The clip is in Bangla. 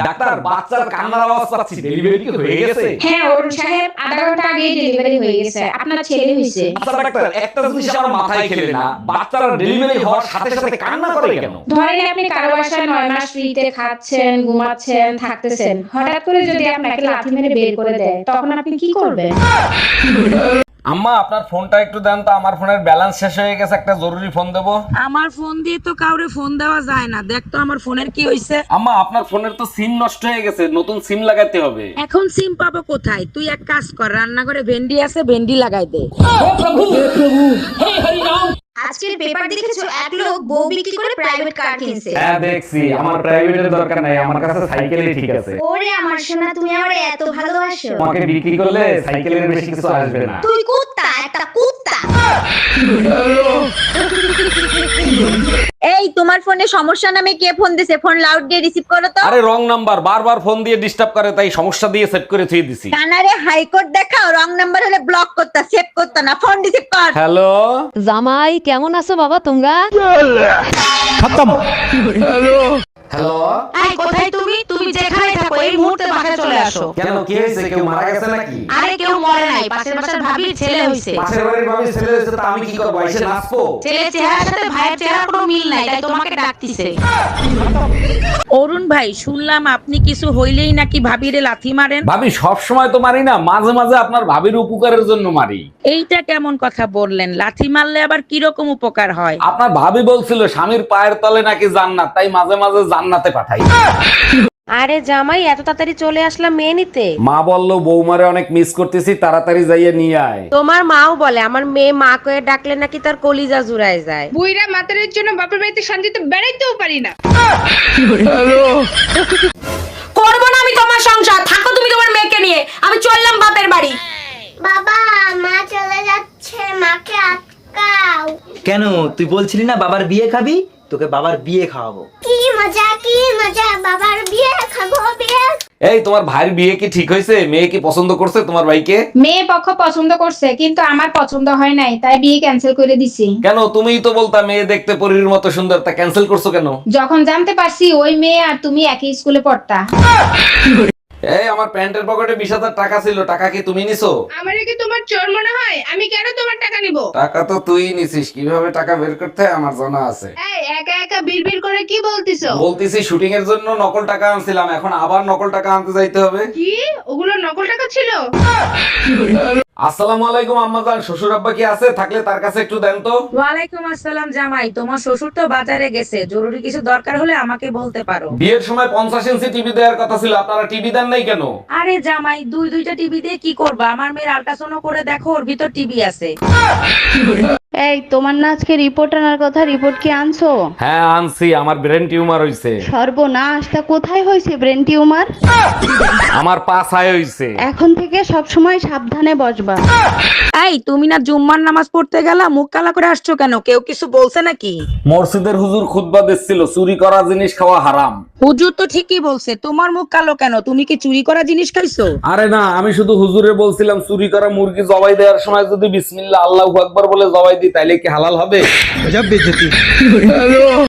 ডাক্তার, বাচ্চার কান্নার আওয়াজ পাচ্ছি, ডেলিভারি কি হয়ে গেছে? হ্যাঁ অরুণ সাহেব, আধা ঘন্টা আগেই ডেলিভারি হয়ে গেছে, আপনার ছেলে হয়েছে। আচ্ছা ডাক্তার, একটা জিনিস আমার মাথায় খেলে না, বাচ্চারা ডেলিভারি হওয়ার সাথে সাথে কান্না করে কেন? ধরেন আপনি কারো বাসায় 9 মাস ফ্রিতে খাচ্ছেন, ঘুমাচ্ছেন, থাকতেছেন, হঠাৎ করে যদি আপনাকে লাথি মেরে বের করে দেয়, তখন আপনি কি করবেন? আম্মা, আপনার ফোনটা একটু দেন তো, আমার ফোনের ব্যালেন্স শেষ হয়ে গেছে, একটা জরুরি ফোন দেবো। আমার ফোন দিয়ে তো কাউরে ফোন দেওয়া যায় না, দেখ তো আমার ফোনের কি হইছে। আম্মা, আপনার ফোনের তো সিম নষ্ট হয়ে গেছে, নতুন সিম লাগাতে হবে। এখন সিম পাবো কোথায়? তুই এক কাজ কর, রান্নাঘরে ভেন্ডি আছে, ভেন্ডি লাগাই দে। আজকের পেপার দেখেছো, এক লোক বউ বিক্রি করে প্রাইভেট কার কিনছে। হ্যাঁ দেখছি, আমার প্রাইভেটের দরকার নাই, আমার কাছে সাইকেলই ঠিক আছে। ওরে আমার সোনা, তুমি আমারে এত ভালোবাসো। তোমাকে বিক্রি করলে সাইকেলের বেশি কিছু আসবে না। তুই কুত্তা, একটা কুত্তা। এই তোমার ফোনে সমস্যা নামে কে ফোন দিছে? ফোন লাউড দিয়ে রিসিভ করো তো। আরে রং নাম্বার, বারবার ফোন দিয়ে ডিস্টার্ব করে, তাই সমস্যা দিয়ে সেট করে থুই দিছি। কানারে হাইকোর্ট দেখাও, রং নাম্বার হলে ব্লক করতা, সেভ করতা না, ফোন রিসিভ কর। হ্যালো জামাই কেমন আছো বাবা তোমরা? হ্যালো, এই কোথায় তুমি? তুমি যেখানে থাকো এই মুহূর্তে বাসায় চলে আসো। কেন কি হয়েছে? কেউ মারা গেছে নাকি? আরে কেউ মরে নাই, পাশের বাসার ভাবির ছেলে হইছে। পাশের বাড়ির ভাবি ছেলে হয়েছে, তা আমি কি করবো? এসে নাচবো? ছেলের চেহারার সাথে ভাইয়ের চেহারার কোনো মিল নাই, তাই তোমাকে ডাকতিছে। অরুণ ভাই, শুনলাম আপনি কিছু হইলেই নাকি ভাবিরে লাথি মারেন। ভাবি সব সময় তো মারি না, মাঝে মাঝে আপনার ভাবির উপকারের জন্য মারি। এইটা কেমন কথা বললেন? লাথি মারলে আবার কি রকম উপকার হয়? আপনার ভাবি বলছিল স্বামীর পায়ের তলে নাকি জান্নাত, তাই মাঝে মাঝে জান্নাতে পাঠাই। আরে জামাই, এত তাড়াতাড়ি চলে আসলাম মেয়ে নিতে? মা বললো বৌমারে অনেক মিস করতেছি, তাড়াতাড়ি যাইয়ে নিয়ে আয়। তোমার মাও বলে আমার মেয়ে মা কয়ে ডাকলে নাকি তার কলিজা জুড়ায় যায়। বুইরা মাতারের জন্য বাপের বাড়িতে শান্তিতে বেড়াইতেও পারি না। করবো না আমি তোমার সংসার, থাকো তুমি তোমার মেয়েকে নিয়ে, আমি চললাম বাপের বাড়ি। বাবা, মা চলে যাচ্ছে, মাকে আটকাও। কেন, তুই বলছিলি না বাবার বিয়ে খাবি? তোকে বাবার বিয়ে খাওয়াবো। কি মজা, কি মজা, বাবার বিয়ে খাবো, বিয়ে। এই তোমার ভাইয়ের বিয়ে কি ঠিক হয়েছে? মেয়ে কি পছন্দ করছে তোমার ভাইকে? মেয়ে পক্ষ পছন্দ করছে, কিন্তু আমার পছন্দ হয় নাই, তাই বিয়ে ক্যান্সেল করে দিছি। কেন? তুমিই তো বলতা মেয়ে দেখতে পরীর মতো সুন্দর, তা ক্যান্সেল করছো কেন? যখন জানতে পারছি ওই মেয়ে আর তুমি একই স্কুলে পড়তা। এই আমার প্যান্টের পকেটে 20,000 টাকা ছিল, টাকা কি তুমি নিছো? আমারে কি তোমার চোর মনে হয়? আমি কেন তোমার টাকা নিব? টাকা তো তুই নিছিস, কিভাবে টাকা বের করতে হয় আমার জানা আছে। এই একা একা বিড়বিড় করে কি বলতিছো? বলতেছি শুটিং এর জন্য নকল টাকা আনছিলাম, এখন আবার নকল টাকা আনতে যাইতে হবে। কি ওগুলো নকল টাকা ছিল? আসসালামু আলাইকুম আম্মাজান, শ্বশুর আব্বা কি আছে? থাকলে তার কাছে একটু দেন তো। ওয়ালাইকুম আসসালাম জামাই, তোমার শ্বশুর তো বাজারে গেছে, জরুরি কিছু দরকার হলে আমাকে বলতে পারো। বিয়ের সময় 50 ইঞ্চি টিভি দেওয়ার কথা ছিল, আপনারা টিভি দেন নাই কেন? আরে জামাই, দুইটা টিভি দিয়ে কি করবা? আমার মেয়ের আল্ট্রাসাউন্ড করে দেখো, ওর ভিতর টিভি আছে। এই তোমার না আজকে রিপোর্ট আনার কথা, রিপোর্ট কি আনছো? হ্যাঁ আনছি, আমার ব্রেন টিউমার হইছে। সর্বনাশ, তা কোথায় হয়েছে ব্রেন টিউমার? আমার পা ছায় হইছে। এখন থেকে সব সময় সাবধানে বসবা। এই তুমি না জুম্মার নামাজ পড়তে গেলা, মুখ কালা করে আসছো কেন? কেউ কিছু বলছে নাকি? মসজিদের হুজুর খুতবা দিচ্ছিল, চুরি করা জিনিস খাওয়া হারাম। হুজুর তো ঠিকই বলছে, তোমার মুখ কালো কেন? তুমি কি চুরি করা জিনিস খাইছো? আরে না, আমি শুধু হুজুরে বলছিলাম চুরি করা মুরগি জবাই দেওয়ার সময় যদি বিসমিল্লাহ আল্লাহু আকবার বলে জবাই দিই তাইলে কি হালাল হবে?